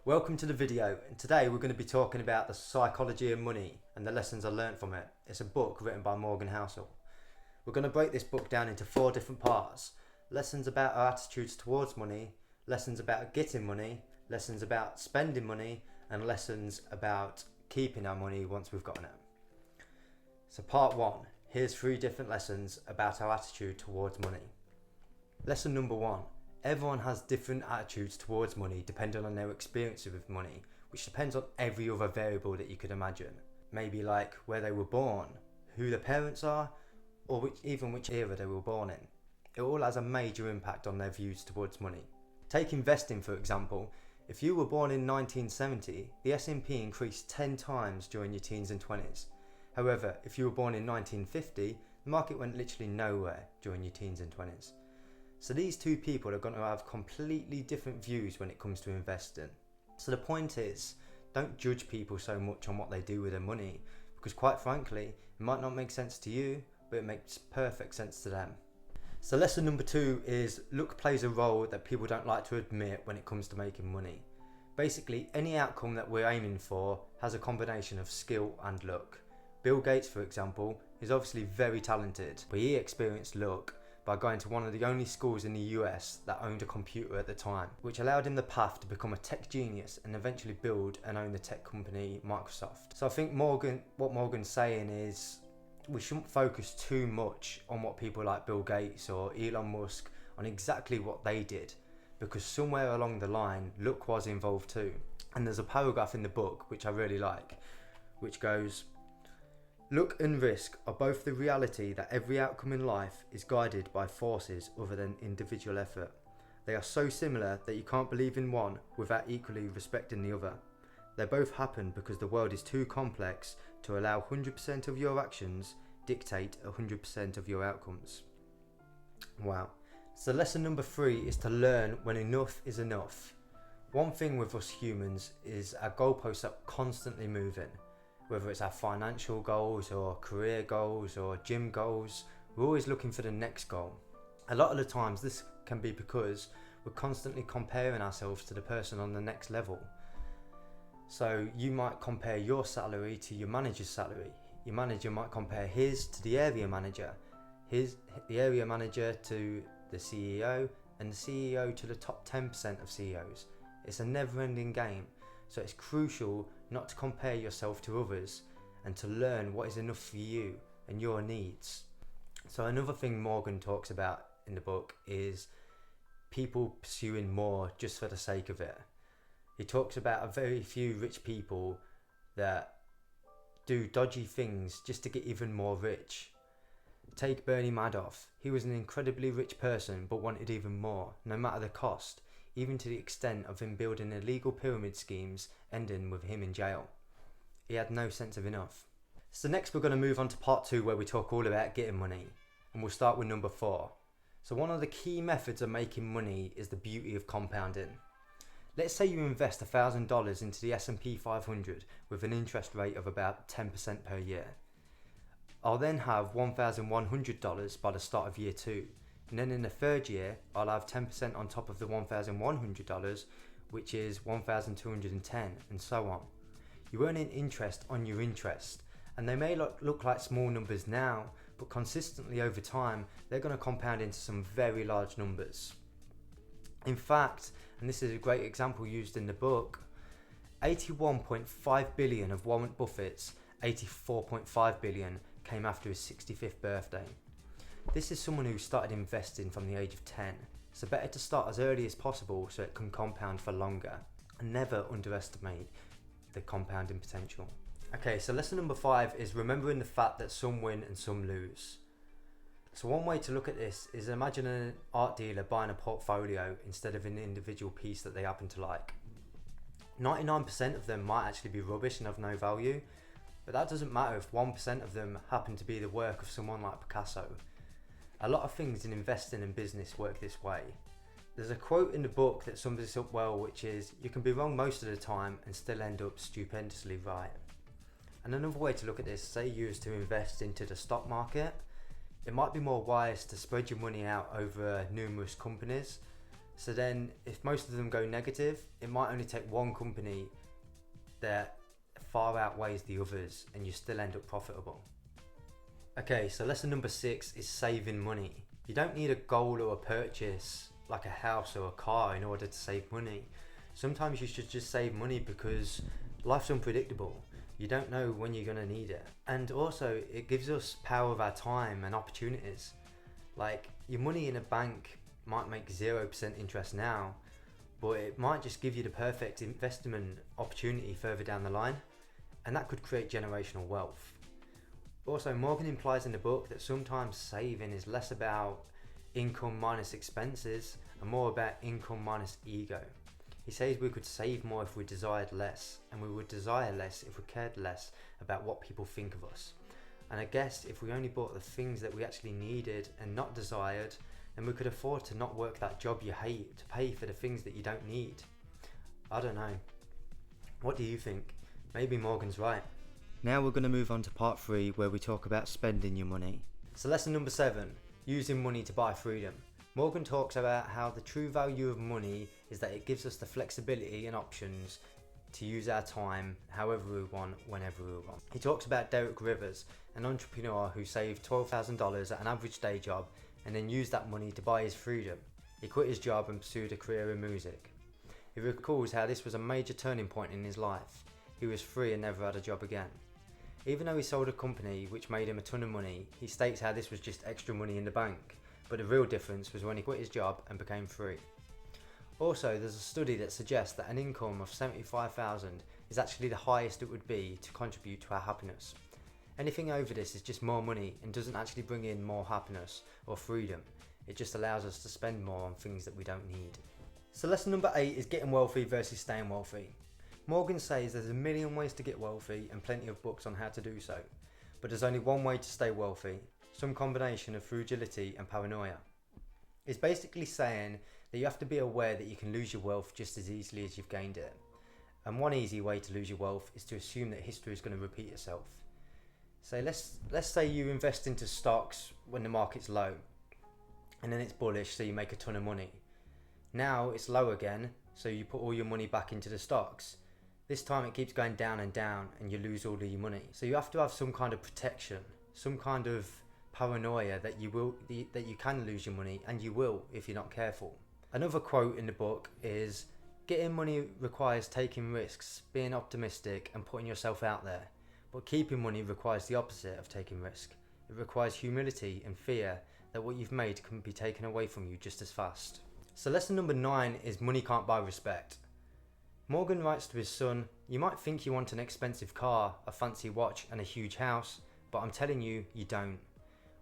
Welcome to the video, and today we're going to be talking about the psychology of money and the lessons I learned from it. It's a book written by Morgan Housel. We're going to break this book down into 4 different parts: lessons about our attitudes towards money, lessons about getting money, lessons about spending money, and lessons about keeping our money once we've gotten it. So part 1, here's 3 different lessons about our attitude towards money. Lesson number 1. Everyone has different attitudes towards money depending on their experience with money, which depends on every other variable that you could imagine. Maybe like where they were born, who their parents are, or which era they were born in. It all has a major impact on their views towards money. Take investing for example. If you were born in 1970, the S&P increased 10 times during your teens and 20s. However, if you were born in 1950, the market went literally nowhere during your teens and 20s. So these two people are going to have completely different views when it comes to investing. So the point is, don't judge people so much on what they do with their money, because quite frankly, it might not make sense to you, but it makes perfect sense to them. So lesson number 2 is luck plays a role that people don't like to admit when it comes to making money. Basically, any outcome that we're aiming for has a combination of skill and luck. Bill Gates, for example, is obviously very talented, but he experienced luck by going to one of the only schools in the US that owned a computer at the time, which allowed him the path to become a tech genius and eventually build and own the tech company Microsoft. So I think what Morgan's saying is we shouldn't focus too much on what people like Bill Gates or Elon Musk, on exactly what they did, because somewhere along the line luck was involved too. And there's a paragraph in the book which I really like, which goes, "Luck and risk are both the reality that every outcome in life is guided by forces other than individual effort. They are so similar that you can't believe in one without equally respecting the other. They both happen because the world is too complex to allow 100% of your actions dictate 100% of your outcomes." Wow. So lesson number 3 is to learn when enough is enough. One thing with us humans is our goalposts are constantly moving. Whether it's our financial goals or career goals or gym goals, we're always looking for the next goal. A lot of the times this can be because we're constantly comparing ourselves to the person on the next level. So you might compare your salary to your manager's salary. Your manager might compare his to the area manager, the area manager to the CEO, and the CEO to the top 10% of CEOs. It's a never-ending game. So it's crucial not to compare yourself to others and to learn what is enough for you and your needs. So another thing Morgan talks about in the book is people pursuing more just for the sake of it. He talks about a very few rich people that do dodgy things just to get even more rich. Take Bernie Madoff. He was an incredibly rich person but wanted even more, no matter the cost, even to the extent of him building illegal pyramid schemes ending with him in jail. He had no sense of enough. So next we're going to move on to part 2 where we talk all about getting money, and we'll start with number 4. So one of the key methods of making money is the beauty of compounding. Let's say you invest $1,000 into the S&P 500 with an interest rate of about 10% per year. I'll then have $1,100 by the start of year 2. And then in the 3rd year, I'll have 10% on top of the $1,100, which is $1,210, and so on. You're earning interest on your interest, and they may look like small numbers now, but consistently over time, they're going to compound into some very large numbers. In fact, and this is a great example used in the book, 81.5 billion of Warren Buffett's 84.5 billion came after his 65th birthday. This is someone who started investing from the age of 10, so better to start as early as possible so it can compound for longer, and never underestimate the compounding potential. Okay, so lesson number 5 is remembering the fact that some win and some lose. So one way to look at this is imagine an art dealer buying a portfolio instead of an individual piece that they happen to like. 99% of them might actually be rubbish and have no value, but that doesn't matter if 1% of them happen to be the work of someone like Picasso. A lot of things in investing and business work this way. There's a quote in the book that sums this up well, which is, you can be wrong most of the time and still end up stupendously right. And another way to look at this, say you was to invest into the stock market, it might be more wise to spread your money out over numerous companies So then if most of them go negative, it might only take one company that far outweighs the others and you still end up profitable. Okay, so lesson number 6 is saving money. You don't need a goal or a purchase like a house or a car in order to save money. Sometimes you should just save money because life's unpredictable. You don't know when you're going to need it. And also it gives us power of our time and opportunities. Like your money in a bank might make 0% interest now, but it might just give you the perfect investment opportunity further down the line, and that could create generational wealth. Also, Morgan implies in the book that sometimes saving is less about income minus expenses and more about income minus ego. He says we could save more if we desired less, and we would desire less if we cared less about what people think of us. And I guess if we only bought the things that we actually needed and not desired, then we could afford to not work that job you hate to pay for the things that you don't need. I don't know. What do you think? Maybe Morgan's right. Now we're going to move on to part 3, where we talk about spending your money. So lesson number 7, using money to buy freedom. Morgan talks about how the true value of money is that it gives us the flexibility and options to use our time however we want, whenever we want. He talks about Derek Rivers, an entrepreneur who saved $12,000 at an average day job and then used that money to buy his freedom. He quit his job and pursued a career in music. He recalls how this was a major turning point in his life. He was free and never had a job again. Even though he sold a company which made him a ton of money, he states how this was just extra money in the bank, but the real difference was when he quit his job and became free. Also, there's a study that suggests that an income of $75,000 is actually the highest it would be to contribute to our happiness. Anything over this is just more money and doesn't actually bring in more happiness or freedom. It just allows us to spend more on things that we don't need. So lesson number 8 is getting wealthy versus staying wealthy. Morgan says there's a million ways to get wealthy and plenty of books on how to do so. But there's only one way to stay wealthy, some combination of frugility and paranoia. It's basically saying that you have to be aware that you can lose your wealth just as easily as you've gained it. And one easy way to lose your wealth is to assume that history is going to repeat itself. So let's say you invest into stocks when the market's low and then it's bullish, so you make a ton of money. Now it's low again, so you put all your money back into the stocks. This time it keeps going down and down and you lose all of your money. So you have to have some kind of protection, some kind of paranoia that you can lose your money, and you will if you're not careful. Another quote in the book is, getting money requires taking risks, being optimistic and putting yourself out there. But keeping money requires the opposite of taking risk. It requires humility and fear that what you've made can be taken away from you just as fast. So lesson number 9 is money can't buy respect. Morgan writes to his son, you might think you want an expensive car, a fancy watch and a huge house, but I'm telling you, you don't.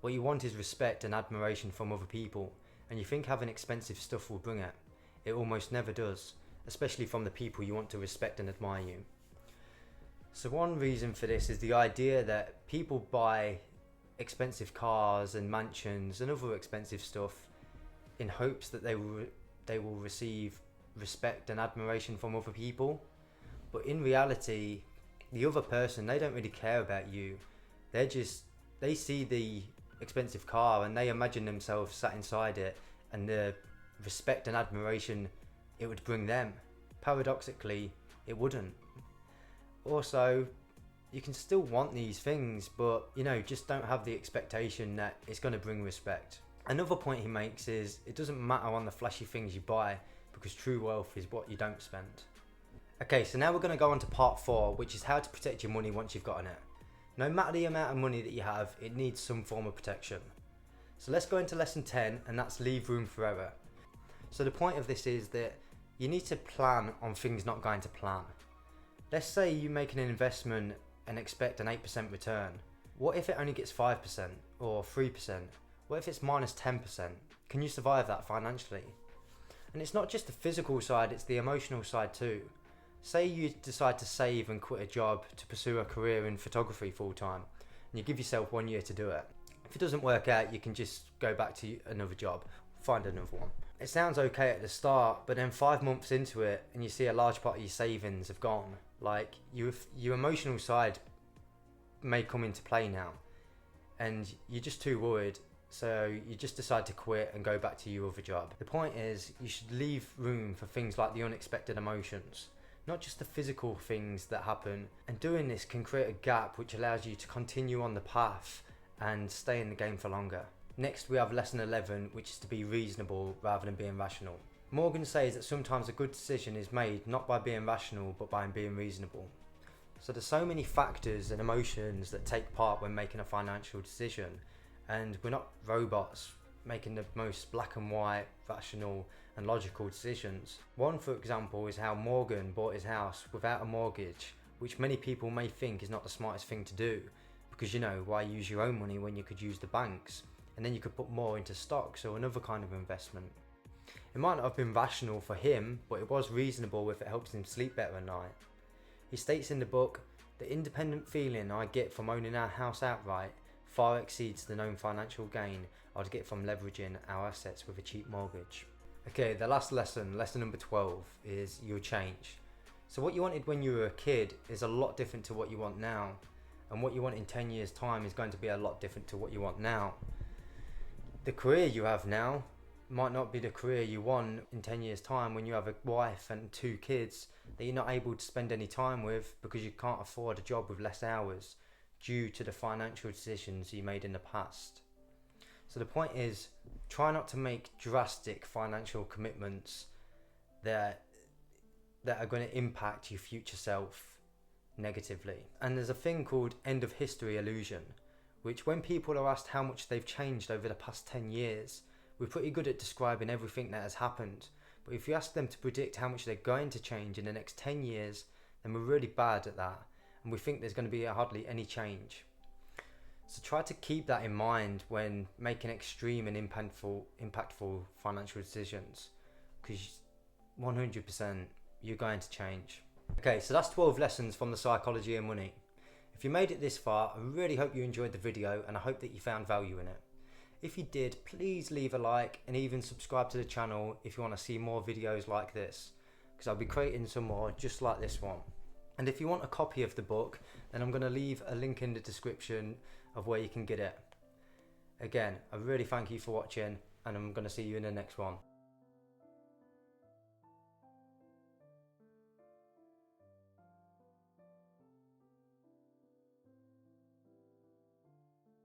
What you want is respect and admiration from other people, and you think having expensive stuff will bring it. It almost never does, especially from the people you want to respect and admire you. So one reason for this is the idea that people buy expensive cars and mansions and other expensive stuff in hopes that they will receive respect and admiration from other people. But in reality, the other person, they don't really care about you. They see the expensive car and they imagine themselves sat inside it and the respect and admiration it would bring them. Paradoxically, it wouldn't. Also, you can still want these things, but just don't have the expectation that it's going to bring respect. Another point he makes is it doesn't matter on the flashy things you buy, because true wealth is what you don't spend. Okay, so now we're going to go on to part 4, which is how to protect your money once you've gotten it. No matter the amount of money that you have, it needs some form of protection. So let's go into lesson 10, and that's leave room for error. So the point of this is that you need to plan on things not going to plan. Let's say you make an investment and expect an 8% return. What if it only gets 5% or 3%? What if it's minus 10%? Can you survive that financially? And it's not just the physical side, it's the emotional side too. Say you decide to save and quit a job to pursue a career in photography full time, and you give yourself 1 year to do it. If it doesn't work out, you can just go back to another job, find another one. It sounds okay at the start, but then 5 months into it and you see a large part of your savings have gone. Like your emotional side may come into play now, and you're just too worried so you just decide to quit and go back to your other job. The point is, you should leave room for things like the unexpected emotions, not just the physical things that happen, and doing this can create a gap which allows you to continue on the path and stay in the game for longer. Next, we have lesson 11, which is to be reasonable rather than being rational. Morgan says that sometimes a good decision is made not by being rational but by being reasonable. So there's so many factors and emotions that take part when making a financial decision, and we're not robots making the most black and white, rational and logical decisions. One, for example, is how Morgan bought his house without a mortgage, which many people may think is not the smartest thing to do, because why use your own money when you could use the bank's, and then you could put more into stocks or another kind of investment. It might not have been rational for him, but it was reasonable if it helps him sleep better at night. He states in the book, "The independent feeling I get from owning our house outright far exceeds the known financial gain I'd get from leveraging our assets with a cheap mortgage." Okay, the last lesson, lesson number 12, is you'll change. So what you wanted when you were a kid is a lot different to what you want now, and what you want in 10 years time is going to be a lot different to what you want now. The career you have now might not be the career you want in 10 years time when you have a wife and 2 kids that you're not able to spend any time with because you can't afford a job with less hours due to the financial decisions you made in the past. So the point is, try not to make drastic financial commitments that are going to impact your future self negatively. And there's a thing called end of history illusion, which when people are asked how much they've changed over the past 10 years, we're pretty good at describing everything that has happened. But if you ask them to predict how much they're going to change in the next 10 years, then we're really bad at that. And we think there's going to be hardly any change. So try to keep that in mind when making extreme and impactful financial decisions, because 100% you're going to change. Okay, so that's 12 lessons from the psychology of money. If you made it this far, I really hope you enjoyed the video and I hope that you found value in it. If you did, please leave a like and even subscribe to the channel if you want to see more videos like this, because I'll be creating some more just like this one. And if you want a copy of the book, then I'm going to leave a link in the description of where you can get it. Again, I really thank you for watching, and I'm going to see you in the next one.